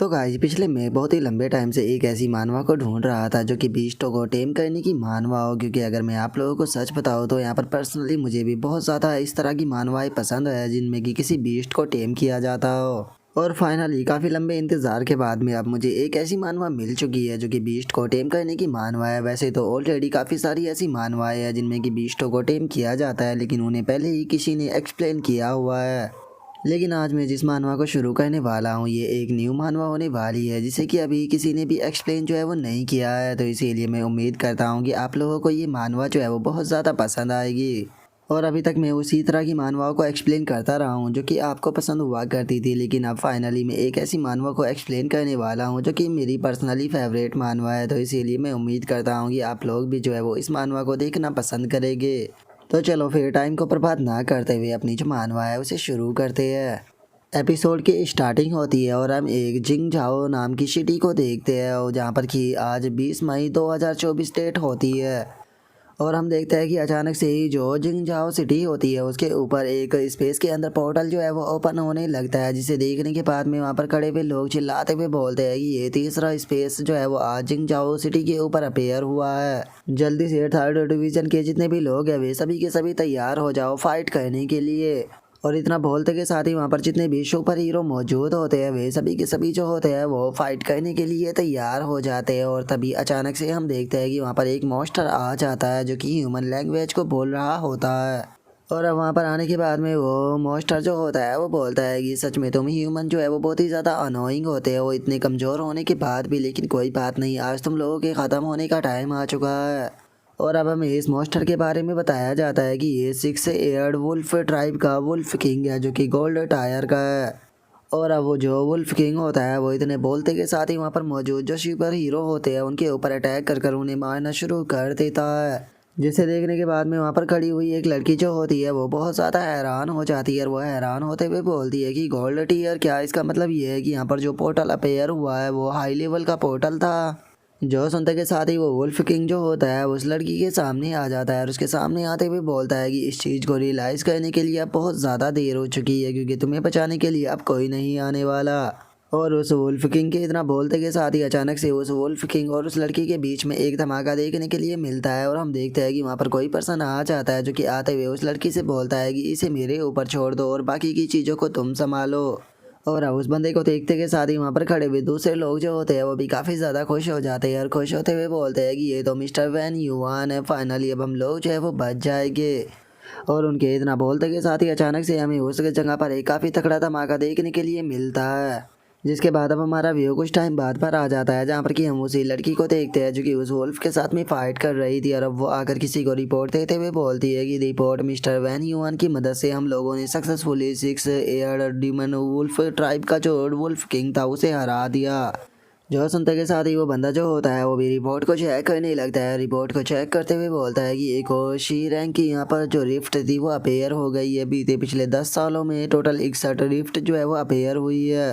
तो गाइस पिछले मैं बहुत ही लंबे टाइम से एक ऐसी मानवा को ढूंढ रहा था जो कि बीस्टों को टेम करने की मानवा हो, क्योंकि अगर मैं आप लोगों को सच बताऊं तो यहाँ पर पर्सनली मुझे भी बहुत ज़्यादा इस तरह की मानवाएं पसंद है जिनमें कि किसी बीस्ट को टेम किया जाता हो। और फाइनली काफ़ी लंबे इंतज़ार के बाद में अब मुझे एक ऐसी मानवा मिल चुकी है जो कि बीस्ट को टेम करने की मानवा है। वैसे तो ऑलरेडी काफ़ी सारी ऐसी मानवाएं हैं जिनमें कि बीस्टों को टेम किया जाता है, लेकिन उन्हें पहले ही किसी ने एक्सप्लेन किया हुआ है। लेकिन आज मैं जिस मानवा को शुरू करने वाला हूँ ये एक न्यू मानवा होने वाली है जिसे कि अभी किसी ने भी एक्सप्लेन जो है वो नहीं किया है। तो इसीलिए मैं उम्मीद करता हूँ कि आप लोगों को ये मानवा जो है वो बहुत ज़्यादा पसंद आएगी। और अभी तक मैं उसी तरह की मानवाओं को एक्सप्लेन करता रहा हूँ जो कि आपको पसंद हुआ करती थी, लेकिन अब फाइनली मैं एक ऐसी मानवा को एक्सप्लेन करने वाला हूँ जो कि मेरी पर्सनली फेवरेट मानवा है। तो इसीलिए मैं उम्मीद करता हूँ कि आप लोग भी जो है वो इस मानवा को देखना पसंद करेंगे। तो चलो फिर टाइम को बर्बाद ना करते हुए अपनी जो मानवा है उसे शुरू करते हैं। एपिसोड की स्टार्टिंग होती है और हम एक जिंगझाओ नाम की सिटी को देखते हैं और जहाँ पर कि आज 20 मई 2024 डेट होती है। और हम देखते हैं कि अचानक से ही जो जिंगझाओ सिटी होती है उसके ऊपर एक स्पेस के अंदर पोर्टल जो है वो ओपन होने लगता है, जिसे देखने के बाद में वहाँ पर खड़े हुए लोग चिल्लाते हुए बोलते हैं कि ये तीसरा स्पेस जो है वो आज जिंगझाओ सिटी के ऊपर अपेयर हुआ है। जल्दी से थर्ड डिवीजन के जितने भी लोग हैं वे सभी के सभी तैयार हो जाओ फाइट करने के लिए। और इतना बोलते के साथ ही वहाँ पर जितने भी सुपर हीरो मौजूद होते हैं वे सभी के सभी जो होते हैं वो फाइट करने के लिए तैयार हो जाते हैं। और तभी अचानक से हम देखते हैं कि वहाँ पर एक मॉन्स्टर आ जाता है जो कि ह्यूमन लैंग्वेज को बोल रहा होता है। और अब वहाँ पर आने के बाद में वो मॉन्स्टर जो होता है वो बोलता है कि सच में तुम ह्यूमन जो है वो बहुत ही ज़्यादा अनोइंग होते हो इतने कमज़ोर होने के बाद भी, लेकिन कोई बात नहीं, आज तुम लोगों के ख़त्म होने का टाइम आ चुका है। और अब हमें इस मॉन्स्टर के बारे में बताया जाता है कि ये 6 एयर्ड वुल्फ ट्राइब का वुल्फ किंग है जो कि गोल्ड टायर का है। और अब वो जो वुल्फ किंग होता है वो इतने बोलते के साथ ही वहाँ पर मौजूद जो सुपर हीरो होते हैं उनके ऊपर अटैक कर कर उन्हें मारना शुरू कर देता है। जिसे देखने के बाद में वहाँ पर खड़ी हुई एक लड़की जो होती है वो बहुत ज़्यादा हैरान हो जाती है और वो हैरान होते हुए बोलती है कि गोल्ड टीयर क्या, इसका मतलब ये है कि यहाँ पर जो पोर्टल अपेयर हुआ है वो हाई लेवल का पोर्टल था। जो सुनते के साथ ही वो वुल्फ किंग जो होता है उस लड़की के सामने आ जाता है और उसके सामने आते हुए बोलता है कि इस चीज़ को रियलाइज़ करने के लिए अब बहुत ज़्यादा देर हो चुकी है, क्योंकि तुम्हें बचाने के लिए अब कोई नहीं आने वाला। और उस वुल्फ किंग के इतना बोलते के साथ ही अचानक से उस वुल्फ किंग और उस लड़की के बीच में एक धमाका देखने के लिए मिलता है। और हम देखते हैं कि वहाँ पर कोई पर्सन आ जाता है जो कि आते हुए उस लड़की से बोलता है कि इसे मेरे ऊपर छोड़ दो और बाकी की चीज़ों को तुम संभालो। और उस बंदे को देखते के साथ ही वहाँ पर खड़े हुए दूसरे लोग जो होते हैं वो भी काफ़ी ज़्यादा खुश हो जाते हैं और खुश होते हुए बोलते हैं कि ये तो मिस्टर वैन युवान है, फाइनली अब हम लोग जो है वो बच जाएंगे। और उनके इतना बोलते के साथ ही अचानक से हमें उस जगह पर एक काफ़ी तगड़ा धमाका देखने के लिए मिलता है। जिसके बाद अब हमारा व्यू कुछ टाइम बाद पर आ जाता है जहाँ पर कि हम उसी लड़की को देखते हैं जो कि उस वुल्फ के साथ में फाइट कर रही थी। और अब वो आकर किसी को रिपोर्ट देते हुए बोलती है कि रिपोर्ट मिस्टर वैन ह्यूमन की मदद से हम लोगों ने successfully 6 air demon wolf tribe का जो वुल्फ किंग था उसे हरा दिया। जो सुनते के साथ ही वो बंदा जो होता है वो भी रिपोर्ट को चेक करने लगता है। रिपोर्ट को चेक करते हुए बोलता है कि एक और शी रैंक की यहाँ पर जो रिफ्ट थी वो अपेयर हो गई है। बीते पिछले 10 सालों में टोटल 61 रिफ्ट जो है वो अपेयर हुई है।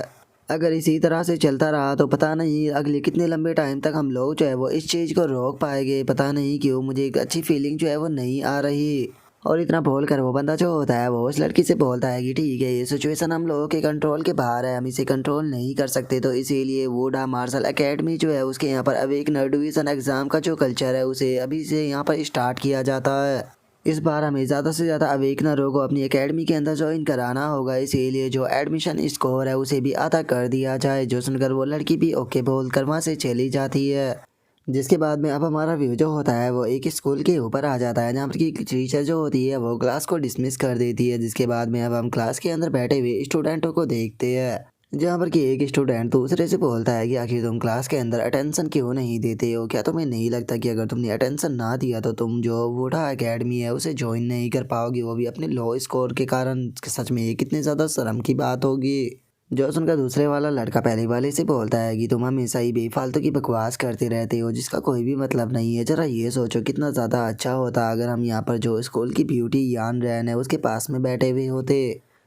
अगर इसी तरह से चलता रहा तो पता नहीं अगले कितने लंबे टाइम तक हम लोग जो है वो इस चीज़ को रोक पाएंगे। पता नहीं क्यों मुझे एक अच्छी फीलिंग जो है वो नहीं आ रही। और इतना बोल कर वो बंदा जो होता है वो उस लड़की से बोलता है कि ठीक है ये सिचुएशन हम लोगों के कंट्रोल के बाहर है, हम इसे कंट्रोल नहीं कर सकते, तो इसीलिए वुडा मार्शल एकेडमी जो है उसके यहाँ पर अवेकनर डिवीज़न एग्ज़ाम का जो कल्चर है उसे अभी से यहाँ पर स्टार्ट किया जाता है। इस बार हमें ज़्यादा से ज़्यादा अवेकनरों को अपनी एकेडमी के अंदर ज्वाइन कराना होगा, इसीलिए जो एडमिशन स्कोर है उसे भी आधा कर दिया जाए। जो सुनकर वो लड़की भी ओके बोल कर वहाँ से चली जाती है। जिसके बाद में अब हमारा व्यू जो होता है वो एक स्कूल के ऊपर आ जाता है जहाँ पर कि टीचर जो होती है वो क्लास को डिसमिस कर देती है। जिसके बाद में अब हम क्लास के अंदर बैठे हुए स्टूडेंटों को देखते हैं जहाँ पर कि एक स्टूडेंट दूसरे से बोलता है कि आखिर तुम क्लास के अंदर अटेंशन क्यों नहीं देते हो, क्या तुम्हें नहीं लगता कि अगर तुमने अटेंशन ना दिया तो तुम जो वुडा एकेडमी है उसे ज्वाइन नहीं कर पाओगे, वो भी अपने लो स्कोर के कारण। सच में ये कितनी ज़्यादा शर्म की बात होगी। जो सुनकर दूसरे वाला लड़का पहले वाले से बोलता है कि तुम हमेशा ही बेफालतू की बकवास करते रहते हो जिसका कोई भी मतलब नहीं है। जरा ये सोचो कितना ज़्यादा अच्छा होता अगर हम यहाँ पर जो स्कूल की ब्यूटी यान रैन है उसके पास में बैठे हुए होते।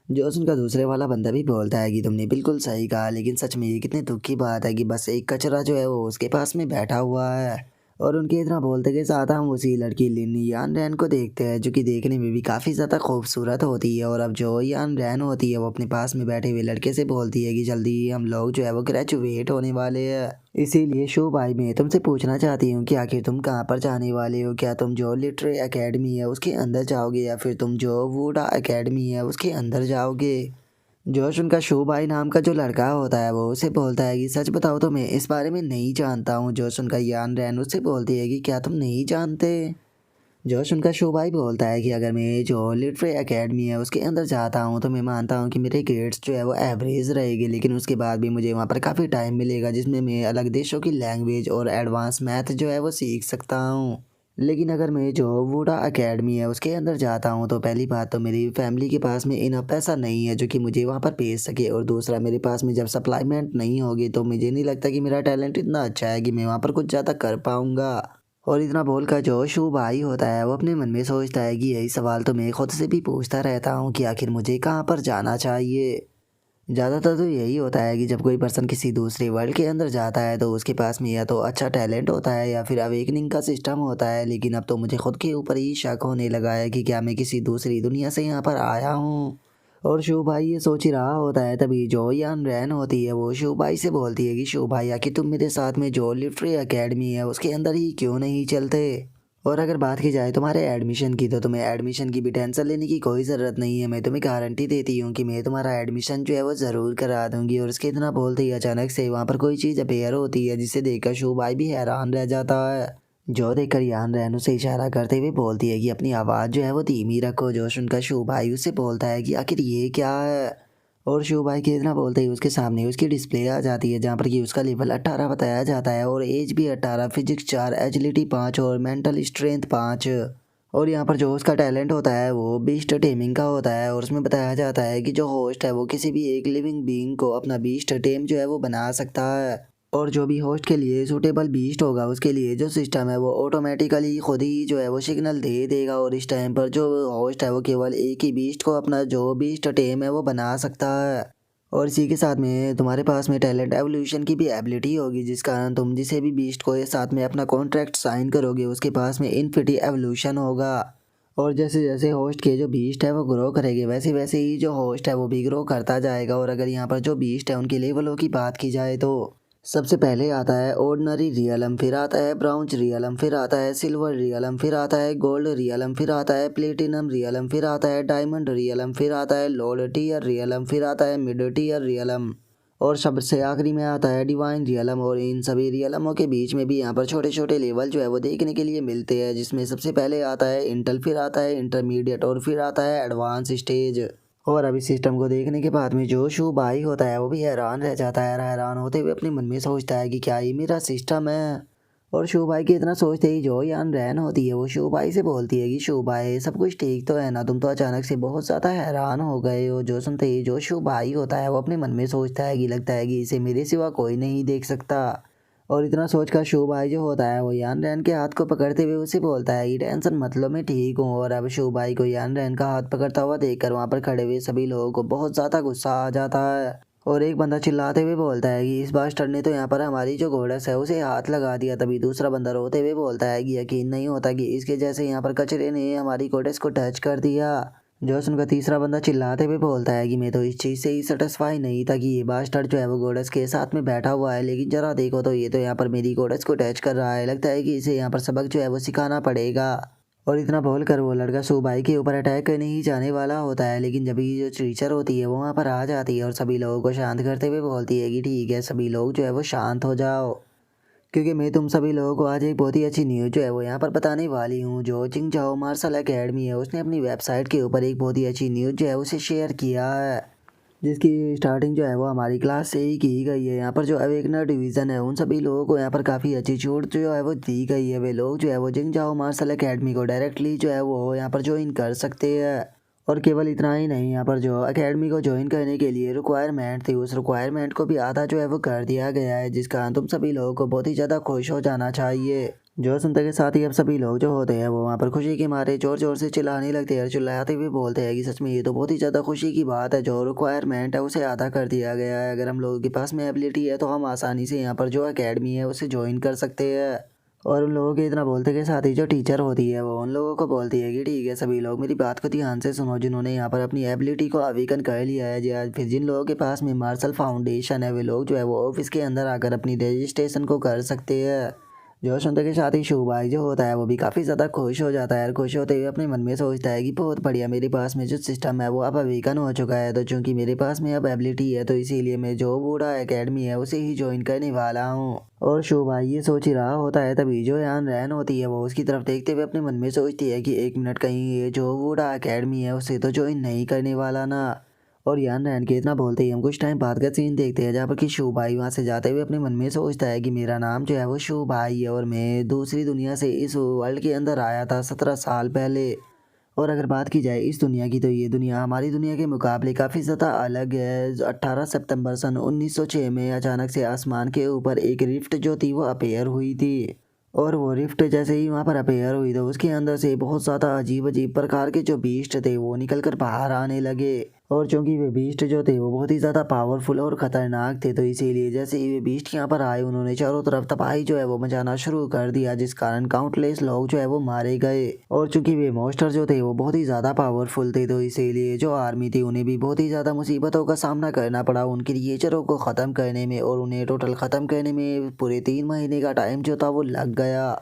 जो उनका दूसरे वाला बंदा भी बोलता है कि तुमने बिल्कुल सही कहा, लेकिन सच में ये कितने दुख की बात है कि बस एक कचरा जो है वो उसके पास में बैठा हुआ है। और उनके इतना बोलते के साथ हम उसी लड़की लिन यान रैन को देखते हैं, जो कि देखने में भी काफ़ी ज़्यादा खूबसूरत होती है। और अब जो यान रैन होती है वो अपने पास में बैठे हुए लड़के से बोलती है कि जल्दी ही हम लोग जो है वो ग्रेजुएट होने वाले हैं, इसीलिए शो भाई मैं तुमसे पूछना चाहती हूँ कि आखिर तुम कहाँ पर जाने वाले हो। क्या तुम जो लिटरेरी एकेडमी है उसके अंदर जाओगे या फिर तुम जो वुडा एकेडमी है उसके अंदर जाओगे। जोश उनका शो भाई नाम का जो लड़का होता है वो उसे बोलता है कि सच बताओ तो मैं इस बारे में नहीं जानता हूँ। जोश उनका यान रैन उससे बोलती है कि क्या तुम नहीं जानते। जोश उनका शो भाई बोलता है कि अगर मैं जो लिटरेरी एकेडमी है उसके अंदर जाता हूँ तो मैं मानता हूँ कि मेरे ग्रेड्स जो है वो एवरेज रहेगी, लेकिन उसके बाद भी मुझे वहाँ पर काफ़ी टाइम मिलेगा जिसमें मैं अलग देशों की लैंग्वेज और एडवांस मैथ जो है वो सीख सकता हूँ। लेकिन अगर मैं जो वुडा एकेडमी है उसके अंदर जाता हूँ तो पहली बात तो मेरी फैमिली के पास में इतना पैसा नहीं है जो कि मुझे वहाँ पर भेज सके, और दूसरा मेरे पास में जब सप्लाईमेंट नहीं होगी तो मुझे नहीं लगता कि मेरा टैलेंट इतना अच्छा है कि मैं वहाँ पर कुछ ज़्यादा कर पाऊँगा। और इतना बोलकर जो शू भाई होता है वो अपने मन में सोचता है कि यही सवाल तो मैं खुद से भी पूछता रहता हूँ कि आखिर मुझे कहाँ पर जाना चाहिए। ज़्यादातर तो यही होता है कि जब कोई पर्सन किसी दूसरे वर्ल्ड के अंदर जाता है तो उसके पास में या तो अच्छा टैलेंट होता है या फिर अवेकनिंग का सिस्टम होता है, लेकिन अब तो मुझे खुद के ऊपर ही शक होने लगा है कि क्या मैं किसी दूसरी दुनिया से यहाँ पर आया हूँ। और शो भाई ये सोच ही रहा होता है तभी जो यान रैन होती है वो शो भाई से बोलती है कि शो भाई आखिर तुम मेरे साथ में जो लिटरेरी एकेडमी है उसके अंदर ही क्यों नहीं चलते। और अगर बात की जाए तुम्हारे एडमिशन की तो तुम्हें एडमिशन की भी टेंशन लेने की कोई ज़रूरत नहीं है। मैं तुम्हें गारंटी देती हूँ कि मैं तुम्हारा एडमिशन जो है वो ज़रूर करा दूंगी। और उसके इतना बोलते ही अचानक से वहाँ पर कोई चीज़ अपेयर होती है जिसे देखकर शो भाई भी हैरान रह जाता है। जो देखकर यान रैन उसे इशारा करते हुए बोलती है कि अपनी आवाज़ जो है वो धीमी रखो। जोश उनका शो भाई उससे बोलता है कि आखिर ये क्या है। और शो भाई के इतना बोलते ही उसके सामने उसकी डिस्प्ले आ जाती है जहाँ पर कि उसका लेवल 18 बताया जाता है और एज भी 18, फिजिक्स 4, एजिलिटी 5 और मेंटल स्ट्रेंथ 5। और यहाँ पर जो उसका टैलेंट होता है वो बीस्ट टेमिंग का होता है, और उसमें बताया जाता है कि जो होस्ट है वो किसी भी एक लिविंग बीइंग को अपना बीस्ट टेम जो है वो बना सकता है। और जो भी होस्ट के लिए सूटेबल बीस्ट होगा उसके लिए जो सिस्टम है वो ऑटोमेटिकली खुद ही जो है वो सिग्नल दे देगा, और इस टाइम पर जो होस्ट है वो केवल एक ही बीस्ट को अपना जो बीस्ट टेम है वो बना सकता है। और इसी के साथ में तुम्हारे पास में टैलेंट एवोल्यूशन की भी एबिलिटी होगी, जिस कारण तुम जिसे भी बीस्ट को साथ में अपना कॉन्ट्रैक्ट साइन करोगे उसके पास में इन्फिनिटी एवोल्यूशन होगा। और जैसे जैसे होस्ट के जो बीस्ट है वो ग्रो करेंगे वैसे वैसे ही जो होस्ट है वो भी ग्रो करता जाएगा। और अगर यहाँ पर जो बीस्ट है उनके लेवलों की बात की जाए तो सबसे पहले आता है ऑर्डिनरी रियलम, फिर आता है ब्राउन्ज रियलम, फिर आता है सिल्वर रियलम, फिर आता है गोल्ड रियलम, फिर आता है प्लेटिनम रियलम, फिर आता है डायमंड रियलम, फिर आता है लोड टीयर रियलम, फिर आता है मिड टीयर रियलम, और सबसे आखिरी में आता है डिवाइन रियलम। और इन सभी रियलमों के बीच में भी यहाँ पर छोटे छोटे लेवल जो है वो देखने के लिए मिलते हैं, जिसमें सबसे पहले आता है इंटल, फिर आता है इंटरमीडिएट और फिर आता है एडवांस स्टेज। और अभी सिस्टम को देखने के बाद में जो शू भाई होता है वो भी हैरान रह जाता है, हैरान होते हुए अपने मन में सोचता है कि क्या ये मेरा सिस्टम है। और शू भाई के इतना सोचते ही जो यान रैन होती है वो शू भाई से बोलती है कि शू भाई सब कुछ ठीक तो है ना, तुम तो अचानक से बहुत ज़्यादा हैरान हो गए हो। जो सुनते ही जो शू भाई होता है वो अपने मन में सोचता है कि लगता है कि इसे मेरे सिवा कोई नहीं देख सकता। और इतना सोचकर शो भाई जो होता है वो यान रैन के हाथ को पकड़ते हुए उसे बोलता है कि टेंशन मत लो मैं ठीक हूँ। और अब शो भाई को यान रैन का हाथ पकड़ता हुआ देखकर वहाँ पर खड़े हुए सभी लोगों को बहुत ज़्यादा गुस्सा आ जाता है। और एक बंदा चिल्लाते हुए बोलता है कि इस बास्टर्ड ने तो यहाँ पर हमारी जो गोडस है उसे हाथ लगा दिया। तभी दूसरा बंदा रोते हुए बोलता है कि यकीन नहीं होता कि इसके जैसे यहाँ पर कचरे ने हमारी गोडस को टच कर दिया। जो सुनकर तीसरा बंदा चिल्लाते हुए बोलता है कि मैं तो इस चीज़ से ही सेटिस्फाई नहीं था कि ये बास्टर्ड जो है वो गोडस के साथ में बैठा हुआ है, लेकिन जरा देखो तो ये तो यहाँ पर मेरी गोडस को टच कर रहा है, लगता है कि इसे यहाँ पर सबक जो है वो सिखाना पड़ेगा। और इतना बोलकर वो लड़का सुबाई के ऊपर अटैक करने ही जाने वाला होता है, लेकिन जब ये जो टीचर होती है वो वहाँ पर आ जाती है और सभी लोगों को शांत करते हुए बोलती है कि ठीक है सभी लोग जो है वो शांत हो जाओ, क्योंकि मैं तुम सभी लोगों को आज एक बहुत ही अच्छी न्यूज़ जो है वो यहाँ पर बताने वाली हूँ। जो चिंगजाओ मार्शल एकेडमी है उसने अपनी वेबसाइट के ऊपर एक बहुत ही अच्छी न्यूज़ जो है उसे शेयर किया है, जिसकी स्टार्टिंग जो है वो हमारी क्लास से ही की गई है। यहाँ पर जो अवेकनर डिवीज़न है उन सभी लोगों को यहाँ पर काफ़ी अच्छी छूट जो है वो दी गई है। वे लोग जो है वो जिंगजाओ मार्शल एकेडमी को डायरेक्टली जो है वो यहाँ पर ज्वाइन कर सकते हैं। और केवल इतना ही नहीं, यहाँ पर जो एकेडमी को ज्वाइन करने के लिए रिक्वायरमेंट थी उस रिक्वायरमेंट को भी आधा जो है वो कर दिया गया है, जिस कारण तुम सभी लोगों को बहुत ही ज़्यादा खुश हो जाना चाहिए। जो सुनते के साथ ही अब सभी लोग जो होते हैं वो वहाँ पर खुशी के मारे जोर जोर से चिल्लाने लगते हैं और चिल्लाते हुए बोलते हैं कि सच में ये तो बहुत ही ज़्यादा खुशी की बात है, जो रिक्वायरमेंट है उसे आधा कर दिया गया है। अगर हम लोगों के पास में एबिलिटी है तो हम आसानी से यहाँ पर जो एकेडमी है उसे ज्वाइन कर सकते हैं। और उन लोगों के इतना बोलते के साथ ही जो टीचर होती है वो उन लोगों को बोलती है कि ठीक है सभी लोग मेरी बात को ध्यान से सुनो, जिन्होंने यहाँ पर अपनी एबिलिटी को अवेकन कर लिया है। जी आज फिर जिन लोगों के पास में मार्शल फाउंडेशन है वे लोग जो है वो ऑफिस के अंदर आकर अपनी रजिस्ट्रेशन को कर सकते हैं। जो सुनते के साथ ही शुभ भाई जो होता है वो भी काफ़ी ज़्यादा खुश हो जाता है और खुश होते हुए अपने मन में सोचता है कि बहुत बढ़िया, मेरे पास में जो सिस्टम है वो अब अवेकन हो चुका है। तो चूंकि मेरे पास में अब एबिलिटी है तो इसीलिए मैं जो बूढ़ा एकेडमी है उसे ही ज्वाइन करने वाला हूँ। और शुभ भाई ये सोच ही रहा होता है तभी जो यान रैन होती है वो उसकी तरफ देखते हुए अपने मन में सोचती है कि एक मिनट, कहीं ये जो बूढ़ा एकेडमी है उसे तो ज्वाइन नहीं करने वाला ना। और यान रैन के इतना बोलते ही हम कुछ टाइम बाद का सीन देखते हैं जहाँ पर कि शुभ भाई वहाँ से जाते हुए अपने मन में सोचता है कि मेरा नाम जो है वो शुभ भाई है और मैं दूसरी दुनिया से इस वर्ल्ड के अंदर आया था 17 साल पहले। और अगर बात की जाए इस दुनिया की तो ये दुनिया हमारी दुनिया के मुकाबले काफ़ी ज़्यादा अलग है। 18 सितंबर सन 1906 में अचानक से आसमान के ऊपर एक रिफ्ट जो थी वो अपेयर हुई थी। और वो रिफ्ट जैसे ही वहाँ पर अपेयर हुई तो उसके अंदर से बहुत ज़्यादा अजीब अजीब प्रकार के जो बीस्ट थे वो निकल कर बाहर आने लगे। और चूंकि वे बीस्ट जो थे वो बहुत ही ज़्यादा पावरफुल और ख़तरनाक थे तो इसीलिए जैसे ही वे बीस्ट यहाँ पर आए उन्होंने चारों तरफ तबाही जो है वो मचाना शुरू कर दिया, जिस कारण काउंटलेस लोग जो है वो मारे गए। और चूंकि वे मॉन्स्टर जो थे वो बहुत ही ज़्यादा पावरफुल थे तो इसीलिए जो आर्मी थी उन्हें भी बहुत ही ज़्यादा मुसीबतों का सामना करना पड़ा उनके क्रिएचरों को ख़त्म करने में। और उन्हें टोटल ख़त्म करने में पूरे 3 महीने का टाइम जो था वो लग गया।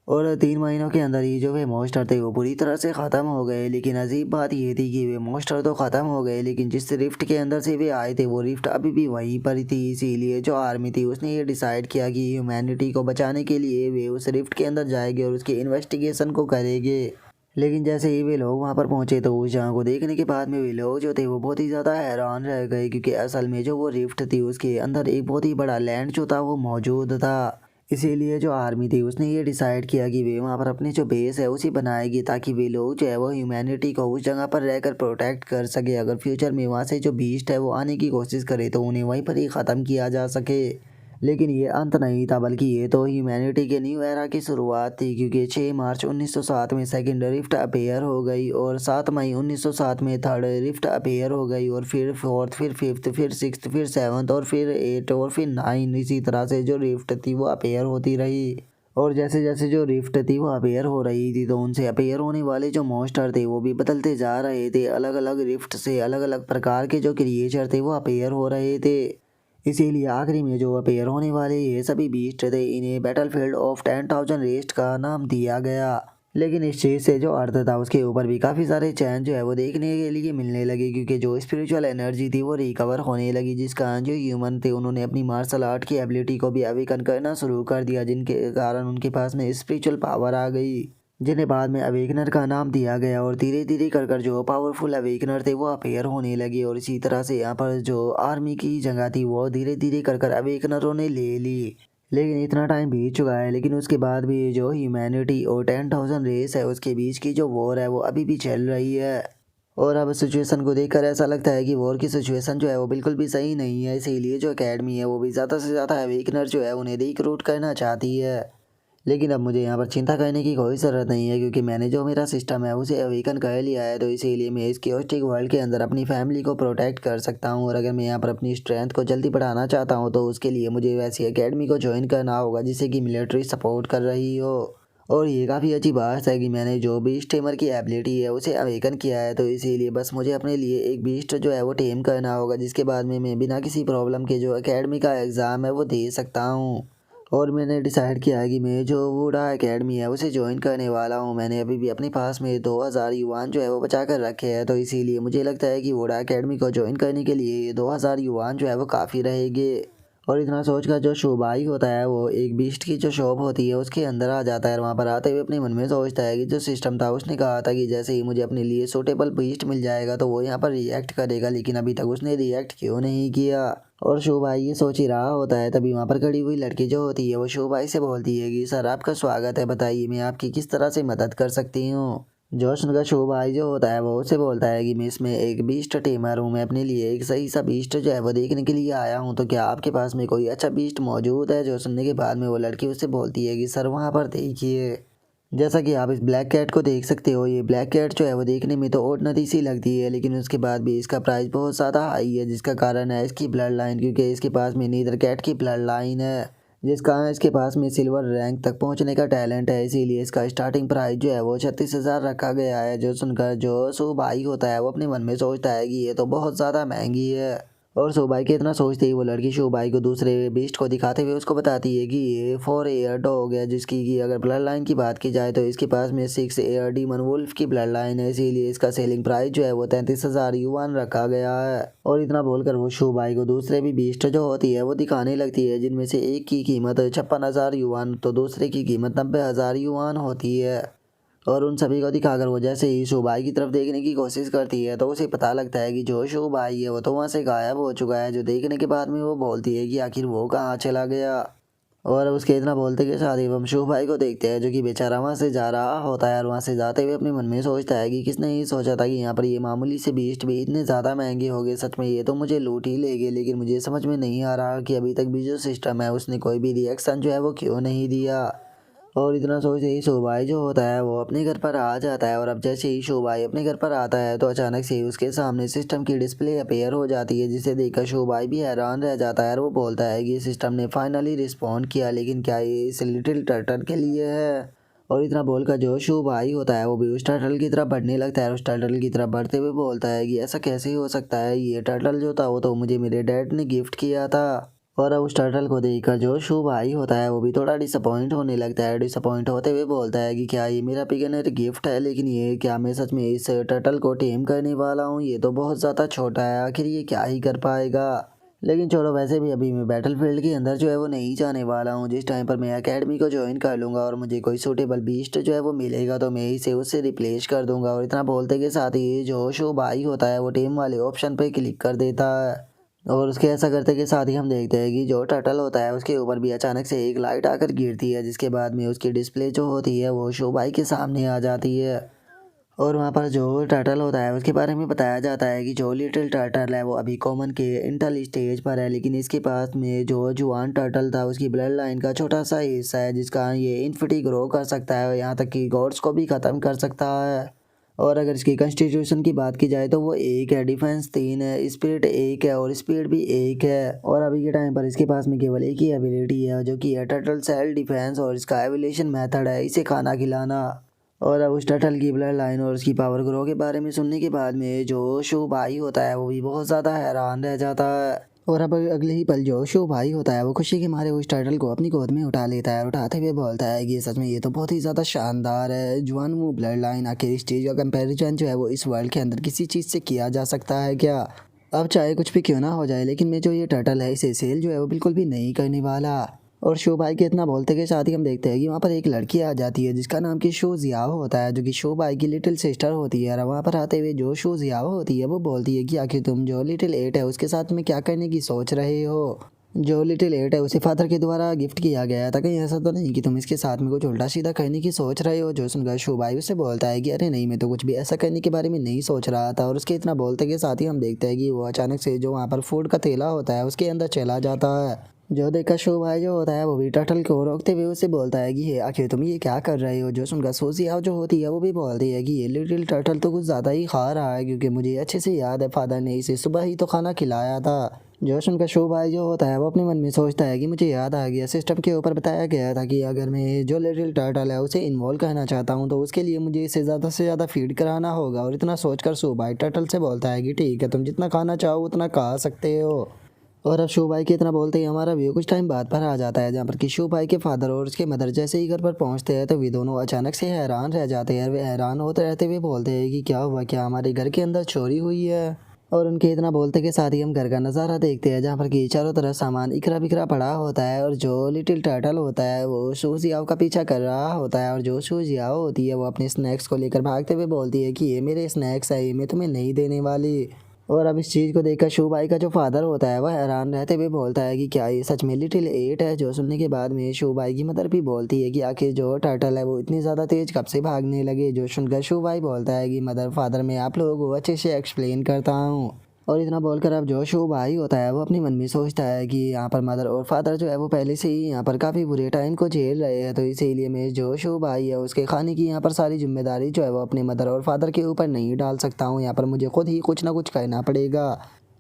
और 3 महीनों के अंदर ही जो वे मॉन्स्टर थे वो पूरी तरह से ख़त्म हो गए। लेकिन अजीब बात ये थी कि वे मॉन्स्टर तो ख़त्म हो गए लेकिन जिस रिफ्ट के अंदर से वे आए थे वो रिफ्ट अभी भी वहीं पर ही थी। इसीलिए जो आर्मी थी उसने ये डिसाइड किया कि ह्यूमैनिटी को बचाने के लिए वे उस रिफ्ट के अंदर जाएंगे और उसके इन्वेस्टिगेशन को करेंगे। लेकिन जैसे ही वे लोग वहाँ पर पहुँचे तो उस जगह को देखने के बाद में वे लोग जो थे वो बहुत ही ज़्यादा हैरान रह गए, क्योंकि असल में जो वो रिफ्ट थी उसके अंदर एक बहुत ही बड़ा लैंड जो था वो मौजूद था। इसीलिए जो आर्मी थी उसने ये डिसाइड किया कि वे वहाँ पर अपनी जो बेस है उसी बनाएगी ताकि वे लोग जो है वो ह्यूमैनिटी को उस जगह पर रहकर प्रोटेक्ट कर सके। अगर फ्यूचर में वहाँ से जो बीस्ट है वो आने की कोशिश करे तो उन्हें वहीं पर ही ख़त्म किया जा सके। लेकिन ये अंत नहीं था बल्कि ये तो ह्यूमैनिटी के न्यू एरा की शुरुआत थी, क्योंकि 6 मार्च 1907 में सेकंड रिफ्ट अपेयर हो गई और 7 मई 1907 में थर्ड रिफ्ट अपेयर हो गई और फिर फोर्थ, फिर फिफ्थ, फिर सिक्स्थ, फिर सेवन्थ और फिर एट और फिर 9, इसी तरह से जो रिफ्ट थी वो अपेयर होती रही। और जैसे जैसे जो रिफ्ट थी वो अपेयर हो रही थी तो उनसे अपेयर होने वाले जो मॉन्स्टर थे वो भी बदलते जा रहे थे। अलग अलग रिफ्ट से अलग अलग प्रकार के जो क्रिएचर थे वो अपेयर हो रहे थे। इसीलिए आखिरी में जो अपेयर होने वाले ये सभी बीस्ट थे इन्हें बैटलफील्ड ऑफ 10,000 रेस्ट का नाम दिया गया। लेकिन इस चीज़ से जो अर्थ था उसके ऊपर भी काफ़ी सारे चैन जो है वो देखने के लिए मिलने लगे, क्योंकि जो स्पिरिचुअल एनर्जी थी वो रिकवर होने लगी, जिस कारण जो ह्यूमन थे उन्होंने अपनी मार्शल आर्ट की एबिलिटी को भी अवेकन करना शुरू कर दिया, जिनके कारण उनके पास में स्पिरिचुअल पावर आ गई, जिन्हें बाद में अवेकनर का नाम दिया गया। और धीरे धीरे कर जो पावरफुल अवेकनर थे वो अपेयर होने लगे और इसी तरह से यहाँ पर जो आर्मी की जगह थी वो धीरे धीरे कर अवेकनरों ने ले ली। लेकिन इतना टाइम बीत चुका है लेकिन उसके बाद भी जो ह्यूमैनिटी और 10,000 रेस है उसके बीच की जो वॉर है वो अभी भी चल रही है। और अब सिचुएशन को देखकर ऐसा लगता है कि वॉर की सिचुएशन जो है वो बिल्कुल भी सही नहीं है। इसीलिए जो एकेडमी है वो भी ज़्यादा से ज़्यादा अवेकनर जो है उन्हें रिक्रूट करना चाहती है। लेकिन अब मुझे यहाँ पर चिंता करने की कोई ज़रूरत नहीं है, क्योंकि मैंने जो मेरा सिस्टम है उसे अवेकन कर लिया है। तो इसीलिए मैं इस क्योस्टिक वर्ल्ड के अंदर अपनी फैमिली को प्रोटेक्ट कर सकता हूँ। और अगर मैं यहाँ पर अपनी स्ट्रेंथ को जल्दी बढ़ाना चाहता हूँ तो उसके लिए मुझे वैसी एकेडमी को ज्वाइन करना होगा जिससे कि मिलिट्री सपोर्ट कर रही हो। और ये काफ़ी अच्छी बात है कि मैंने जो बीस्ट टेमर की एबिलिटी है उसे अवेकन किया है, तो इसीलिए बस मुझे अपने लिए एक बीस्ट जो है वो टेम करना होगा, जिसके बाद में मैं बिना किसी प्रॉब्लम के जो एकेडमी का एग्ज़ाम है वो दे सकता हूँ। और मैंने डिसाइड किया है कि मैं जो वुडा एकेडमी है उसे ज्वाइन करने वाला हूँ। मैंने अभी भी अपने पास में 2,000 युवान जो है वो बचा कर रखे हैं, तो इसीलिए मुझे लगता है कि वुडा एकेडमी को ज्वाइन करने के लिए 2,000 युवान जो है वो काफ़ी रहेंगे। और इतना सोच कर जो शुभाई होता है वो एक बीस्ट की जो शॉप होती है उसके अंदर आ जाता है और वहाँ पर आते हुए अपने मन में सोचता है कि जो सिस्टम था उसने कहा था कि जैसे ही मुझे अपने लिए सूटेबल बीस्ट मिल जाएगा तो वो यहाँ पर रिएक्ट करेगा, लेकिन अभी तक उसने रिएक्ट क्यों नहीं किया। और शुभाई ये सोच ही रहा होता है तभी वहाँ पर खड़ी हुई लड़की जो होती है वो शुभाई से बोलती है कि सर आपका स्वागत है, बताइए मैं आपकी किस तरह से मदद कर सकती हूँ। जोश का शुभाई जो होता है वो उससे बोलता है कि मैं इसमें एक बीस्ट टेमर हूँ, मैं अपने लिए एक सही सा बीस्ट जो है वो देखने के लिए आया हूँ, तो क्या आपके पास में कोई अच्छा बीस्ट मौजूद है। जो सुनने के बाद में वो लड़की उससे बोलती है कि सर वहाँ पर देखिए, जैसा कि आप इस ब्लैक कैट को देख सकते हो, ये ब्लैक कैट जो है वो देखने में तो ऑर्डिनरी सी लगती है लेकिन उसके बाद भी इसका प्राइस बहुत ज़्यादा हाई है, जिसका कारण है इसकी ब्लड लाइन, क्योंकि इसके पास में नीदर कैट की ब्लड लाइन है, जिसका इसके पास में सिल्वर रैंक तक पहुंचने का टैलेंट है। इसीलिए इसका स्टार्टिंग प्राइस जो है वो 36,000 रखा गया है। जो सुनकर जो सुभाई होता है वो अपने मन में सोचता है कि ये तो बहुत ज़्यादा महंगी है। और सुभाई के इतना सोचते ही वो लड़की सुभाई को दूसरे बीस्ट को दिखाते हुए उसको बताती है कि ये 4 एयर डॉग है, जिसकी कि अगर ब्लड लाइन की बात की जाए तो इसके पास में 6 एयर डीमन वुल्फ की ब्लड लाइन है। इसीलिए इसका सेलिंग प्राइस जो है वो 33,000 युआन रखा गया है। और इतना बोलकर वो सुभाई को दूसरे भी बीस्ट जो होती है वो दिखाने लगती है, जिनमें से एक की कीमत 56,000 युआन तो दूसरे की कीमत 90,000 युआन होती है। और उन सभी को दिखाकर वो जैसे ही सुभाई की तरफ देखने की कोशिश करती है तो उसे पता लगता है कि जो सुभाई है वो तो वहाँ से गायब हो चुका है। जो देखने के बाद में वो बोलती है कि आखिर वो कहाँ चला गया। और उसके इतना बोलते के साथ ही हम सुभाई को देखते हैं जो कि बेचारा वहाँ से जा रहा होता है। और वहाँ से जाते हुए अपने मन में सोचता है कि किसने ही सोचा था कि यहाँ पर ये मामूली से बीस्ट भी इतने ज़्यादा महंगे हो गए। सच में ये तो मुझे लूट ही ले गए। लेकिन मुझे समझ में नहीं आ रहा कि अभी तक भी जो सिस्टम है उसने कोई भी रिएक्शन जो है वो क्यों नहीं दिया। और इतना सोचते ही सुभाई जो होता है वो अपने घर पर आ जाता है। और अब जैसे ही सुभाई अपने घर पर आता है तो अचानक से ही उसके सामने सिस्टम की डिस्प्ले अपेयर हो जाती है, जिसे देखकर सुभाई भी हैरान रह जाता है। और वो बोलता है कि सिस्टम ने फाइनली रिस्पॉन्ड किया, लेकिन क्या ये इस लिटिल टर्टल के लिए है। और इतना बोलकर जो सुभाई होता है वो भी उस टर्टल की तरफ बढ़ने लगता है। उस टर्टल की तरफ बढ़ते हुए बोलता है कि ऐसा कैसे हो सकता है, ये टर्टल जो था वो तो मुझे मेरे डैड ने गिफ्ट किया था। और अब उस टर्टल को देखकर जो सुभाई होता है वो भी थोड़ा डिसअपॉइंट होने लगता है। डिसअपॉइंट होते हुए बोलता है कि क्या ये मेरा बिगिनर गिफ्ट है, लेकिन ये क्या मैं सच में इस टर्टल को टेम करने वाला हूँ। ये तो बहुत ज़्यादा छोटा है, आखिर ये क्या ही कर पाएगा। लेकिन छोड़ो, वैसे भी अभी मैं बैटलफील्ड के अंदर जो है वो नहीं जाने वाला हूँ। जिस टाइम पर मैं एकेडमी को ज्वाइन कर लूँगा और मुझे कोई सूटेबल बीस्ट जो है वो मिलेगा तो मैं इसे उससे रिप्लेस कर दूंगा। और इतना बोलते के साथ ही जो सुभाई होता है वो टीम वाले ऑप्शन पे क्लिक कर देता है। और उसके ऐसा करते के साथ ही हम देखते हैं कि जो टर्टल होता है उसके ऊपर भी अचानक से एक लाइट आकर गिरती है, जिसके बाद में उसकी डिस्प्ले जो होती है वो शोभाई के सामने आ जाती है। और वहाँ पर जो टर्टल होता है उसके बारे में बताया जाता है कि जो लिटिल टर्टल है वो अभी कॉमन के इंटल स्टेज पर है, लेकिन इसके पास में जो जुआन टर्टल था उसकी ब्लड लाइन का छोटा सा हिस्सा है, जिसका ये इन्फिनिटी ग्रो कर सकता है और यहाँ तक कि गॉड्स को भी ख़त्म कर सकता है। और अगर इसकी कॉन्स्टिट्यूशन की बात की जाए तो वो 1 है, डिफेंस 3 है, स्पिरिट 1 है और स्पीड भी 1 है। और अभी के टाइम पर इसके पास में केवल एक ही एबिलिटी है जो कि है टर्टल सेल डिफेंस, और इसका एवोल्यूशन मेथड है इसे खाना खिलाना। और अब उस टर्टल की ब्लड लाइन और उसकी पावर ग्रो के बारे में सुनने के बाद में जो शो भाई होता है वो भी बहुत ज़्यादा हैरान रह जाता है। और अब अगले ही पल जो शो भाई होता है वो खुशी के मारे उस टर्टल को अपनी गोद में उठा लेता है और उठाते हुए बोलता है कि सच में ये तो बहुत ही ज़्यादा शानदार है। जुआन वो ब्लड लाइन, आखिर इस चीज़ का कंपैरिजन जो है वो इस वर्ल्ड के अंदर किसी चीज़ से किया जा सकता है क्या? अब चाहे कुछ भी क्यों ना हो जाए, लेकिन मैं जो ये टर्टल है इसे सेल जो है वो बिल्कुल भी नहीं करने वाला। और शो भाई के इतना बोलते के साथ ही हम देखते हैं कि वहाँ पर एक लड़की आ जाती है जिसका नाम कि शो जियाओ होता है, जो कि शो भाई की लिटिल सिस्टर होती है। और वहाँ पर आते हुए जो शो जियाओ होती है वो बोलती है कि आखिर तुम जो लिटिल एट है उसके साथ में क्या करने की सोच रहे हो। जो लिटिल एट है उसे फादर के द्वारा गिफ्ट किया गया था, कहीं ऐसा तो नहीं कि तुम इसके साथ में कुछ उल्टा सीधा करने की सोच रहे हो। जो सुनकर शो भाई उससे बोलता है कि अरे नहीं, मैं तो कुछ भी ऐसा करने के बारे में नहीं सोच रहा था। और उसके इतना बोलते के साथ ही हम देखते हैं कि वो अचानक से जो वहाँ पर फूड का थैला होता है उसके अंदर चला जाता है। जो देखकर शो भाई जो होता है वो भी टर्टल को रोकते हुए उससे बोलता है कि आखिर तुम ये क्या कर रहे हो। जो सुनकर सोजिया जो होती है वो भी बोलती है कि ये लिटिल टर्टल तो कुछ ज़्यादा ही खा रहा है, क्योंकि मुझे अच्छे से याद है फादर ने इसे सुबह ही तो खाना खिलाया था। जो सुनकर शो भाई जो होता है वो अपने मन में सोचता है कि मुझे याद आ गया, सिस्टम के ऊपर बताया गया था कि अगर मैं जो लिटिल टर्टल है उसे इन्वॉल्व करना चाहता हूँ तो उसके लिए मुझे इसे ज़्यादा से ज़्यादा फीड कराना होगा। और इतना सोचकर शो भाई टर्टल से बोलता है कि ठीक है, तुम जितना खाना चाहो उतना खा सकते हो। और अब शो भाई के इतना बोलते ही हमारा व्यू कुछ टाइम बाद पर आ जाता है, जहाँ पर कि शो भाई के फादर और उसके मदर जैसे ही घर पर पहुँचते हैं तो वे दोनों अचानक से हैरान रह जाते हैं। वे हैरान होते रहते हुए बोलते हैं कि क्या हुआ, क्या हमारे घर के अंदर चोरी हुई है। और उनके इतना बोलते के साथ ही हम घर का नज़ारा देखते हैं, जहाँ पर कि चारों तरफ सामान इकरा बिखरा पड़ा होता है। और जो लिटिल टर्टल होता है वो शू जियाओ का पीछा कर रहा होता है। और जो शू जियाओ होती है वो अपने स्नैक्स को लेकर भागते हुए बोलती है कि ये मेरे स्नैक्स है, ये मैं तुम्हें नहीं देने वाली। और अब इस चीज़ को देखकर शो भाई का जो फादर होता है वह हैरान रहते हुए बोलता है कि क्या ये सच में लिटिल एट है। जो सुनने के बाद में शो भाई की मदर भी बोलती है कि आखिर जो टर्टल है वो इतनी ज़्यादा तेज कब से भागने लगे। जो सुनकर शो भाई बोलता है कि मदर फादर मैं आप लोगों को अच्छे से एक्सप्लेन करता हूँ। और इतना बोलकर अब जो शो भाई होता है वो अपने मन में सोचता है कि यहाँ पर मदर और फादर जो है वो पहले से ही यहाँ पर काफ़ी बुरे टाइम को झेल रहे हैं, तो इसीलिए मैं जो शो भाई है उसके खाने की यहाँ पर सारी जिम्मेदारी जो है वो अपने मदर और फादर के ऊपर नहीं डाल सकता हूँ। यहाँ पर मुझे खुद ही कुछ ना कुछ करना पड़ेगा।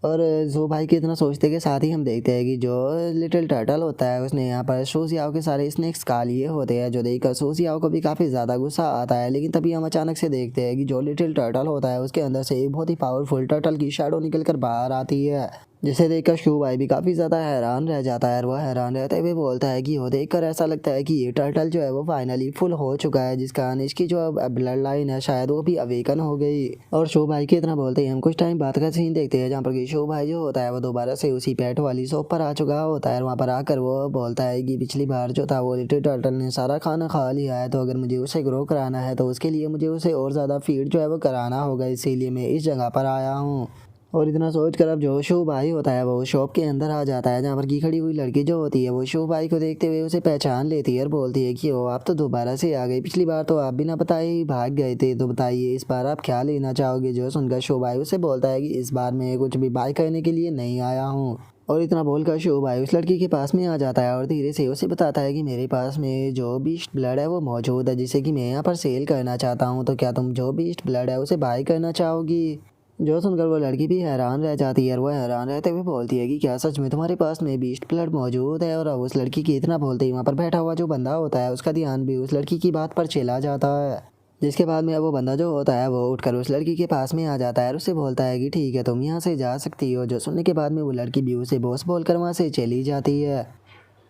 और जो भाई के इतना सोचते के साथ ही हम देखते हैं कि जो लिटिल टर्टल होता है उसने यहाँ पर शोशियाओ के सारे स्नेक्स खा लिए होते हैं, जो देखकर शोशियाओ को भी काफ़ी ज़्यादा गुस्सा आता है। लेकिन तभी हम अचानक से देखते हैं कि जो लिटिल टर्टल होता है उसके अंदर से एक बहुत ही पावरफुल टर्टल की शैडो निकल कर बाहर आती है, जिसे देखकर शू भाई भी काफ़ी ज़्यादा हैरान रह जाता है। और वह हैरान रहते हुए बोलता है कि वो देखकर ऐसा लगता है कि ये टर्टल जो है वो फाइनली फुल हो चुका है, जिस कारण इसकी जो ब्लड लाइन है शायद वो भी अवेकन हो गई। और शू भाई के इतना बोलते ही हम कुछ टाइम बाद का सीन देखते हैं, जहाँ पर कि शू भाई जो होता है वो दोबारा से उसी पेट वाली शॉप पर आ चुका होता है। वहाँ पर आकर वो बोलता है कि पिछली बार जो था वो लिटिल टर्टल ने सारा खाना खा लिया है, तो अगर मुझे उसे ग्रो कराना है तो उसके लिए मुझे उसे और ज़्यादा फीड जो है वो कराना होगा, इसीलिए मैं इस जगह पर आया हूँ। और इतना सोच कर अब जो शो भाई होता है वो शॉप के अंदर आ जाता है, जहाँ पर की खड़ी हुई लड़की जो होती है वो शो भाई को देखते हुए उसे पहचान लेती है और बोलती है कि ओ आप तो दोबारा से आ गए, पिछली बार तो आप बिना बताए ही भाग गए थे, तो बताइए इस बार आप क्या लेना चाहोगे। जो सुनकर शो भाई उसे बोलता है कि इस बार मैं कुछ भी बाय करने के लिए नहीं आया हूँ। और इतना बोलकर शो भाई उस लड़की के पास में आ जाता है और धीरे से उसे बताता है कि मेरे पास में जो बीस्ट ब्लड है वो मौजूद है, जिसे कि मैं यहाँ पर सेल करना चाहता हूँ, तो क्या तुम जो बीस्ट ब्लड है उसे बाय करना चाहोगी। जो सुनकर वो लड़की भी हैरान रह जाती है और वह हैरान रहते हुए बोलती है कि क्या सच में तुम्हारे पास में बीस्ट ब्लड मौजूद है। और अब उस लड़की की इतना बोलते ही वहाँ पर बैठा हुआ जो बंदा होता है उसका ध्यान भी उस लड़की की बात पर चला जाता है, जिसके बाद में अब वो बंदा जो होता है वो उठकर उस लड़की के पास में आ जाता है और उससे बोलता है कि ठीक है तुम यहाँ से जा सकती हो। जो सुनने के बाद में वो लड़की भी उसे बॉस बोलकर वहाँ से चली जाती है।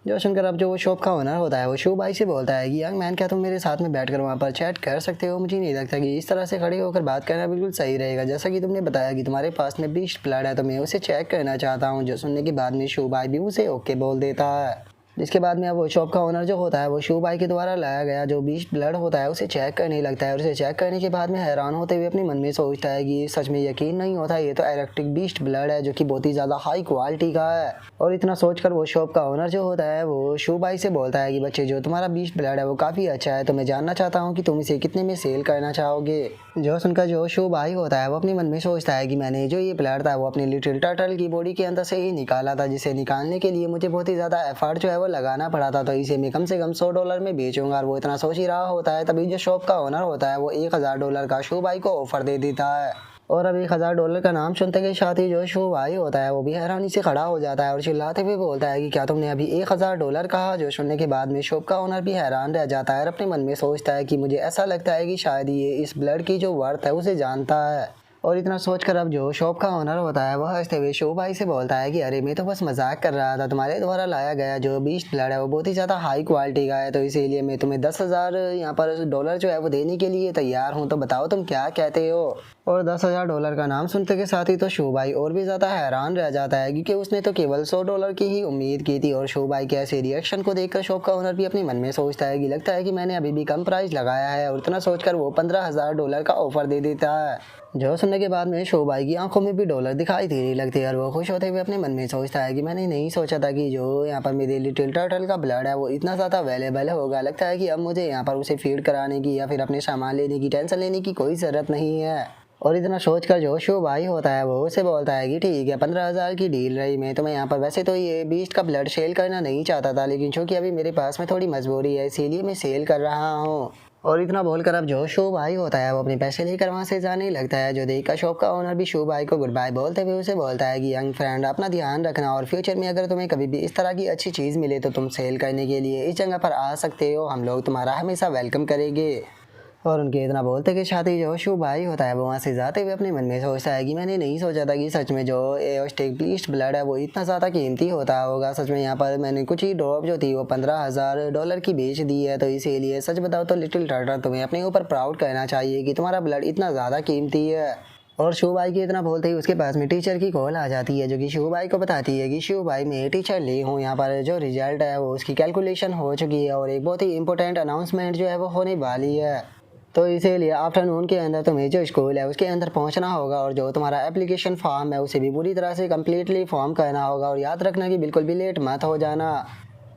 जो सुनकर अब जो वो शॉप का ओनर होता है वो शो भाई से बोलता है कि यंग मैन क्या तुम मेरे साथ में बैठकर वहाँ पर चैट कर सकते हो, मुझे नहीं लगता कि इस तरह से खड़े होकर बात करना बिल्कुल सही रहेगा। जैसा कि तुमने बताया कि तुम्हारे पास में बीस्ट ब्लड है तो मैं उसे चेक करना चाहता हूँ। जो सुनने के बाद में शो भाई भी उसे ओके बोल देता है, जिसके बाद में अब वो शॉप का ओनर जो होता है वो शो भाई के द्वारा लाया गया जो बीस्ट ब्लड होता है उसे चेक करने लगता है। और उसे चेक करने के बाद में हैरान होते हुए अपने मन में सोचता है कि सच में यकीन नहीं होता, ये तो इलेक्ट्रिक बीस्ट ब्लड है जो कि बहुत ही ज़्यादा हाई क्वालिटी का है। और इतना सोचकर वो शॉप का ओनर जो होता है वो शो भाई से बोलता है कि बच्चे जो तुम्हारा बीस्ट ब्लड है वो काफ़ी अच्छा है, तो मैं जानना चाहता हूँ कि तुम इसे कितने में सेल करना चाहोगे। जो सुनकर जो शो भाई होता है वो अपने मन में सोचता है कि मैंने जो ये ब्लड था वो अपनी लिटिल टर्टल की बॉडी के अंदर से ही निकाला था, जिसे निकालने के लिए मुझे बहुत ही ज़्यादा एफर्ट जो है वो लगाना पड़ा था, तो इसे मैं कम से कम $100 में बेचूंगा। और वो इतना सोच ही रहा होता है तभी जो शॉप का ओनर होता है वो $1000 का शो भाई को ऑफर दे देता है। और अब $1000 का नाम सुनते के साथ ही जो शो भाई होता है वो भी हैरानी से खड़ा हो जाता है और चिल्लाते हुए बोलता है कि क्या तुमने अभी $1000 कहा। जो सुनने के बाद में शॉप का ओनर भी हैरान रह जाता है और अपने मन में सोचता है कि मुझे ऐसा लगता है कि शायद ये इस ब्लड की जो वर्थ है उसे जानता है। और इतना सोचकर अब जो शॉप का ओनर होता है वह हंसते हुए शो भाई से बोलता है कि अरे मैं तो बस मजाक कर रहा था, तुम्हारे द्वारा लाया गया जो बीस्ट ब्लड है वो बहुत ही ज़्यादा हाई क्वालिटी का है, तो इसीलिए मैं तुम्हें 10,000 यहाँ पर डॉलर जो है वो देने के लिए तैयार हूँ, तो बताओ तुम क्या कहते हो। और $10,000 का नाम सुनते के साथ ही तो शो भाई और भी ज़्यादा हैरान रह जाता है, क्योंकि उसने तो केवल $100 की ही उम्मीद की थी। और शो भाई के ऐसे रिएक्शन को देखकर शॉप का ओनर भी अपने मन में सोचता है कि लगता है कि मैंने अभी भी कम प्राइस लगाया है, और इतना सोचकर वो $15,000 का ऑफर दे देता है। जो सुनने के बाद में शो भाई की आंखों में भी डॉलर दिखाई देने लगते हैं और वो खुश होते हुए अपने मन में सोचता है कि मैंने नहीं सोचा था कि जो यहाँ पर मेरे लिटिल टर्टल का ब्लड है वो इतना ज़्यादा अवेलेबल होगा। लगता है कि अब मुझे यहाँ पर उसे फीड कराने की या फिर अपने सामान लेने की टेंशन लेने की कोई ज़रूरत नहीं है। और इतना सोचकर जो शो भाई होता है वो उसे बोलता है कि ठीक है 15,000 की डील रही, मैं तुम्हें यहाँ पर वैसे तो ये बीस्ट का ब्लड सेल करना नहीं चाहता था, लेकिन चूँकि अभी मेरे पास में थोड़ी मजबूरी है इसीलिए मैं सेल कर रहा हूँ। और इतना बोलकर अब जो शो भाई होता है वो अपने पैसे लेकर वहाँ से जाने लगता है। जो देखकर शॉप का ओनर भी शो भाई को गुड बाय बोलते हुए उसे बोलता है कि यंग फ्रेंड अपना ध्यान रखना, और फ्यूचर में अगर तुम्हें कभी भी इस तरह की अच्छी चीज़ मिले तो तुम सेल करने के लिए इस जगह पर आ सकते हो, हम लोग तुम्हारा हमेशा वेलकम करेंगे। और उनके इतना बोलते के साथ ही जो शो भाई होता है वो वहाँ से जाते हुए अपने मन में सोचता है कि मैंने नहीं सोचा था कि सच में जो एस्टिक बीस्ट ब्लड है वो इतना ज़्यादा कीमती होता होगा। सच में यहाँ पर मैंने कुछ ही ड्रॉप जो थी वो $15,000 की बेच दी है, तो इसीलिए सच बताओ तो लिटिल टर्टल तुम्हें अपने ऊपर प्राउड करना चाहिए कि तुम्हारा ब्लड इतना ज़्यादा कीमती है। और शो भाई की इतना बोलते ही उसके पास में टीचर की कॉल आ जाती है, जो कि शो भाई को बताती है कि शो भाई मैं टीचर ली हूँ, यहाँ पर जो रिजल्ट है वो उसकी कैलकुलेशन हो चुकी है और एक बहुत ही इंपॉर्टेंट अनाउंसमेंट जो है वो होने वाली है, तो इसीलिए आफ्टरनून के अंदर तुम्हें जो स्कूल है उसके अंदर पहुंचना होगा, और जो तुम्हारा एप्लीकेशन फॉर्म है उसे भी पूरी तरह से कम्प्लीटली फॉर्म करना होगा, और याद रखना कि बिल्कुल भी लेट मत हो जाना।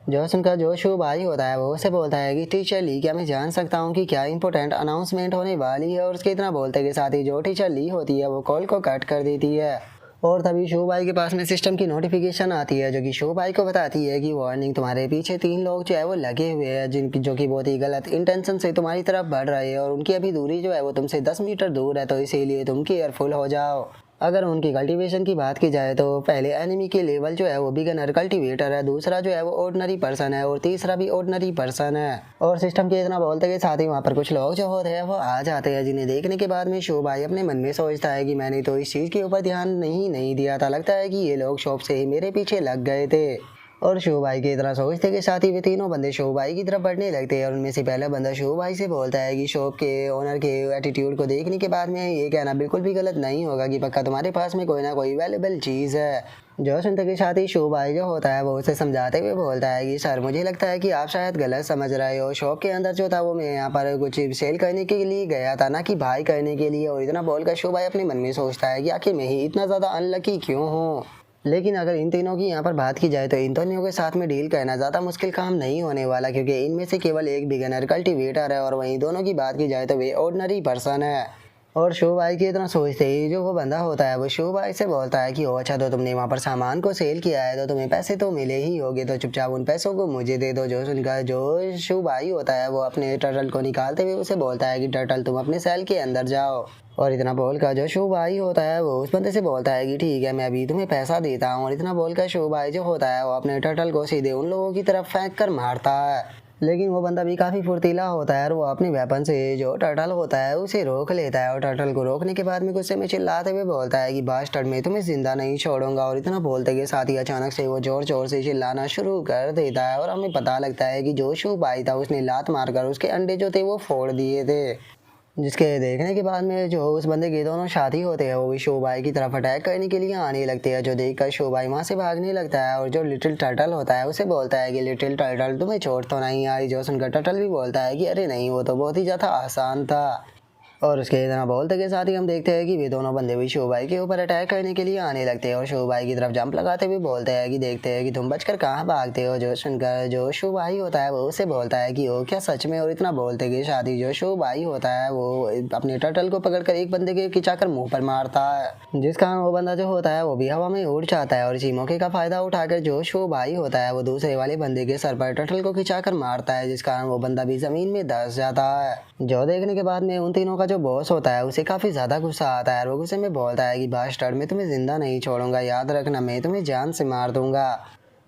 जो सुनकर जो शो भाई होता है वो उसे बोलता है कि टीचर ली क्या मैं जान सकता हूँ कि क्या इंपॉर्टेंट अनाउंसमेंट होने वाली है। और उसके इतना बोलते के साथ ही जो टीचर ली होती है वो कॉल को कट कर देती है, और तभी शो भाई के पास में सिस्टम की नोटिफिकेशन आती है जो कि शो भाई को बताती है कि वार्निंग तुम्हारे पीछे 3 लोग जो है वो लगे हुए हैं जिनकी जो कि बहुत ही गलत इंटेंशन से तुम्हारी तरफ बढ़ रहे हैं, और उनकी अभी दूरी जो है वो तुमसे 10 मीटर दूर है, तो इसीलिए तुम केयरफुल हो जाओ। अगर उनकी कल्टीवेशन की बात की जाए तो पहले एनिमी के लेवल जो है वो बिगनर कल्टीवेटर है, दूसरा जो है वो ऑर्डिनरी पर्सन है और तीसरा भी ऑर्डिनरी पर्सन है। और सिस्टम के इतना बोलते के साथ ही वहाँ पर कुछ लोग जो होते हैं वो आ जाते हैं, जिन्हें देखने के बाद में शो भाई अपने मन में सोचता है कि मैंने तो इस चीज़ के ऊपर ध्यान नहीं दिया था, लगता है कि ये लोग शॉप से ही मेरे पीछे लग गए थे। और शो भाई की तरह सोचते के साथ ही वे तीनों बंदे शो भाई की तरफ बढ़ने लगते हैं और उनमें से पहला बंदा शो भाई से बोलता है कि शॉप के ओनर के एटीट्यूड को देखने के बाद में ये कहना बिल्कुल भी गलत नहीं होगा कि पक्का तुम्हारे पास में कोई ना कोई वैल्यूएबल चीज़ है। जो सुनते के साथ ही शो भाई जो होता है वो उसे समझाते हुए बोलता है कि सर मुझे लगता है कि आप शायद गलत समझ रहे हो, शॉप के अंदर जो था वो मैं यहाँ पर कुछ सेल करने के लिए गया था, ना कि भाई करने के लिए। और इतना बोलकर शो भाई अपने मन में सोचता है कि आखिर मैं ही इतना ज़्यादा अनलकी क्यों हूँ। लेकिन अगर इन तीनों की यहाँ पर बात की जाए तो इन तीनों के साथ में डील करना ज़्यादा मुश्किल काम नहीं होने वाला, क्योंकि इनमें से केवल एक बिगिनर कल्टीवेटर है और वहीं दोनों की बात की जाए तो वे ऑर्डिनरी पर्सन है। और शो भाई की इतना सोचते ही जो वो बंदा होता है वो शो भाई से बोलता है कि ओ अच्छा, तो तुमने वहाँ पर सामान को सेल किया है तो तुम्हें पैसे तो मिले ही होंगे, तो चुपचाप उन पैसों को मुझे दे दो। जो सुनकर जो शो भाई होता है वो अपने टर्टल को निकालते हुए उसे बोलता है कि टर्टल तुम अपने सेल के अंदर जाओ। और इतना बोलकर जो शो भाई होता है वो उस बंदे से बोलता है कि ठीक है मैं अभी तुम्हें पैसा देता हूँ। और इतना बोलकर शो भाई जो होता है वो अपने टर्टल को सीधे उन लोगों की तरफ फेंक कर मारता है। लेकिन वो बंदा भी काफ़ी फुर्तीला होता है और वो अपने वेपन से जो टर्टल होता है उसे रोक लेता है। और टर्टल को रोकने के बाद में गुस्से में चिल्लाते हुए बोलता है कि बास्टर्ड मैं तुम्हें जिंदा नहीं छोड़ूंगा। और इतना बोलते के साथ ही अचानक से वो जोर जोर से चिल्लाना शुरू कर देता है और हमें पता लगता है कि जो शो भाई था उसने लात मारकर उसके अंडे जो थे वो फोड़ दिए थे, जिसके देखने के बाद में जो उस बंदे के दोनों साथी होते हैं वो भी शो भाई की तरफ अटैक करने के लिए आने लगते हैं। जो देखकर शो भाई वहाँ से भागने लगता है और जो लिटिल टर्टल होता है उसे बोलता है कि लिटिल टर्टल तुम्हें चोट तो नहीं आई। जो सुनकर टर्टल भी बोलता है कि अरे नहीं, वो तो बहुत ही ज़्यादा आसान था। और उसके इतना बोलते के साथ ही हम देखते हैं कि वे दोनों बंदे भी शो भाई के ऊपर अटैक करने के लिए आने लगते हैं और शो भाई की तरफ जंप लगाते हुए बोलते हैं कि देखते हैं कि तुम बचकर कहाँ भागते हो। जो सुनकर जो शो भाई होता है वो उसे बोलता है कि ओ क्या सच में। और इतना बोलते के साथ ही जो शो भाई होता है वो अपने टर्टल को पकड़कर एक बंदे के खिंचाकर मुंह पर मारता है, जिस कारण वो बंदा जो होता है वो भी हवा में उड़ जाता है। और इसी मौके का फायदा उठाकर जो शो भाई होता है वो दूसरे वाले बंदे के सर पर टर्टल को खिंचाकर मारता है, जिस कारण वो बंदा भी जमीन में धंस जाता है। जो देखने के बाद में उन तीनों का जो बॉस होता है उसे काफ़ी ज़्यादा गुस्सा आता है और वो गुस्से में बोलता है कि बास्टर्ड मैं तुम्हें ज़िंदा नहीं छोड़ूंगा, याद रखना मैं तुम्हें जान से मार दूंगा।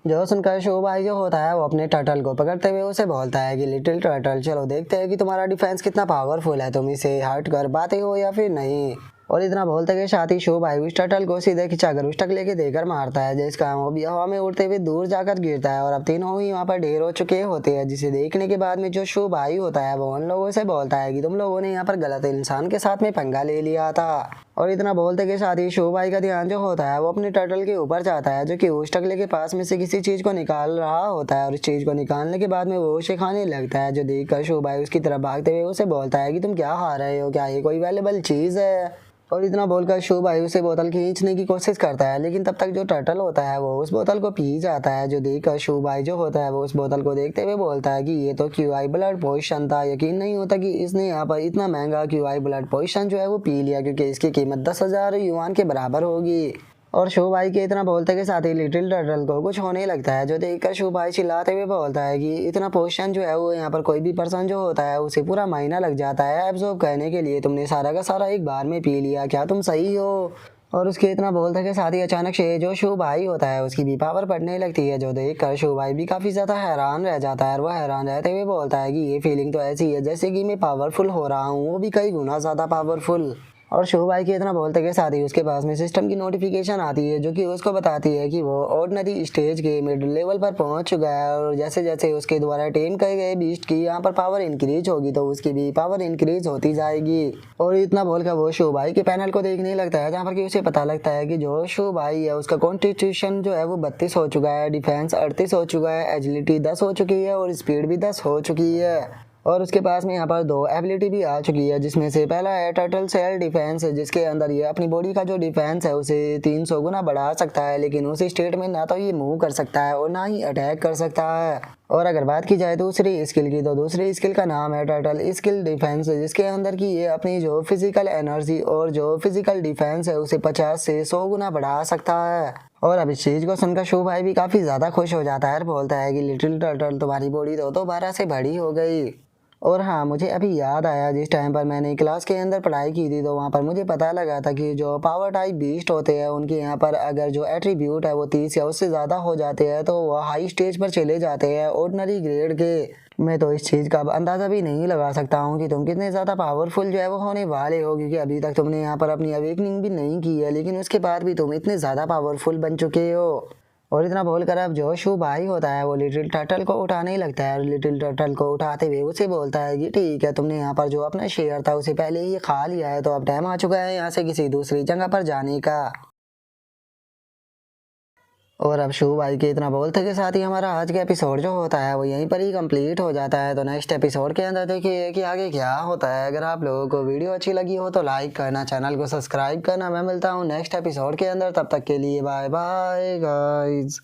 जो सुनकर शो भाई जो होता है वो अपने टर्टल को पकड़ते हुए उसे बोलता है कि लिटिल टर्टल चलो देखते हैं कि तुम्हारा डिफेंस कितना पावरफुल है, तुम इसे हर्ट कर पाते हो या फिर नहीं। और इतना बोलते के साथ ही शो भाई उस टर्टल को सीधे खिंचाकर उस टकले के देकर मारता है, जिसका वो भी हवा में उड़ते हुए दूर जाकर गिरता है। और अब तीनों ही वहाँ पर ढेर हो चुके होते हैं, जिसे देखने के बाद में जो शो भाई होता है वो उन लोगों से बोलता है कि तुम लोगों ने यहाँ पर गलत इंसान के साथ में पंगा ले लिया था। और इतना बोलते के साथ ही शो भाई का ध्यान जो होता है वो अपने टर्टल के ऊपर जाता है, जो कि उस टकले के पास में से किसी चीज़ को निकाल रहा होता है। और इस चीज़ को निकालने के बाद में वो उसे खाने लगता है। जो देखकर शो भाई उसकी तरफ भागते हुए उसे बोलता है कि तुम क्या खा रहे हो, क्या ये कोई वैल्यूएबल चीज़ है। और इतना बोलकर शो भाई उसे बोतल खींचने की कोशिश करता है, लेकिन तब तक जो टर्टल होता है वो उस बोतल को पी जाता है। जो देखकर शो भाई जो होता है वो उस बोतल को देखते हुए बोलता है कि ये तो क्यूआई ब्लड पोशन था, यकीन नहीं होता कि इसने यहाँ पर इतना महंगा क्यूआई ब्लड पोशन जो है वो पी लिया, क्योंकि इसकी कीमत 10,000 युआन के बराबर होगी। और शो भाई के इतना बोलते के साथ ही लिटिल टर्टल को कुछ होने लगता है। जो देखकर शो भाई चिल्लाते हुए बोलता है कि इतना पोशन जो है वो यहाँ पर कोई भी पर्सन जो होता है उसे पूरा महीना लग जाता है एब्जॉर्ब करने के लिए, तुमने सारा का सारा एक बार में पी लिया, क्या तुम सही हो। और उसके इतना बोलते के साथ ही अचानक से जो शो भाई होता है उसकी भी पावर बढ़ने लगती है। जो देखकर शो भाई भी काफ़ी ज़्यादा हैरान रह जाता है और वह हैरान रहते हुए बोलता है कि ये फीलिंग तो ऐसी है जैसे कि मैं पावरफुल हो रहा हूँ, वो भी कई गुना ज़्यादा पावरफुल। और शो भाई के इतना बोलते के साथ ही उसके पास में सिस्टम की नोटिफिकेशन आती है, जो कि उसको बताती है कि वो ऑर्डिनरी स्टेज के मिड लेवल पर पहुंच चुका है। और जैसे जैसे उसके द्वारा टेम किए गए बीस्ट की यहाँ पर पावर इंक्रीज होगी तो उसकी भी पावर इंक्रीज होती जाएगी। और इतना बोलकर वो शो भाई के पैनल को देखने लगता है, जहाँ पर कि उसे पता लगता है कि जो शो भाई है उसका कॉन्स्टिट्यूशन जो है वो 32 हो चुका है, डिफेंस 38 हो चुका है, एजिलिटी 10 हो चुकी है और स्पीड भी 10 हो चुकी है। और उसके पास में यहाँ पर 2 एबिलिटी भी आ चुकी है, जिसमें से पहला है टर्टल सेल डिफेंस, जिसके अंदर ये अपनी बॉडी का जो डिफेंस है उसे 300 गुना बढ़ा सकता है। लेकिन उस स्टेट में ना तो ये मूव कर सकता है और ना ही अटैक कर सकता है। और अगर बात की जाए दूसरी स्किल की, तो दूसरी स्किल का नाम है टर्टल स्किल डिफेंस, जिसके अंदर की ये अपनी जो फिजिकल एनर्जी और जो फिजिकल डिफेंस है उसे 50 से 100 गुना बढ़ा सकता है। और अब इस चीज़ को सुनकर शो भाई भी काफ़ी ज़्यादा खुश हो जाता है और बोलता है कि लिटिल टर्टल तुम्हारी बॉडी तो दोबारा से बड़ी हो गई। और हाँ, मुझे अभी याद आया जिस टाइम पर मैंने क्लास के अंदर पढ़ाई की थी तो वहाँ पर मुझे पता लगा था कि जो पावर टाइप बीस्ट होते हैं उनके यहाँ पर अगर जो एट्रीब्यूट है वो 30 या उससे ज़्यादा हो जाते हैं तो वो हाई स्टेज पर चले जाते हैं ऑर्डिनरी ग्रेड के। मैं तो इस चीज़ का अब अंदाज़ा भी नहीं लगा सकता हूँ कि तुम कितने ज़्यादा पावरफुल जो है वो होने वाले हो, क्योंकि अभी तक तुमने यहाँ पर अपनी अवेकनिंग भी नहीं की है, लेकिन उसके बाद भी तुम इतने ज़्यादा पावरफुल बन चुके हो। और इतना बोलकर अब जो शू भाई होता है वो लिटिल टर्टल को उठाने ही लगता है और लिटिल टर्टल को उठाते हुए उसे बोलता है कि ठीक है, तुमने यहाँ पर जो अपना शेयर था उसे पहले ही खा लिया है, तो अब टाइम आ चुका है यहाँ से किसी दूसरी जगह पर जाने का। और अब शू भाई के इतना बोलते के साथ ही हमारा आज का एपिसोड जो होता है वो यहीं पर ही कंप्लीट हो जाता है। तो नेक्स्ट एपिसोड के अंदर देखिए कि आगे क्या होता है। अगर आप लोगों को वीडियो अच्छी लगी हो तो लाइक करना, चैनल को सब्सक्राइब करना। मैं मिलता हूँ नेक्स्ट एपिसोड के अंदर, तब तक के लिए बाय बाय गाइज।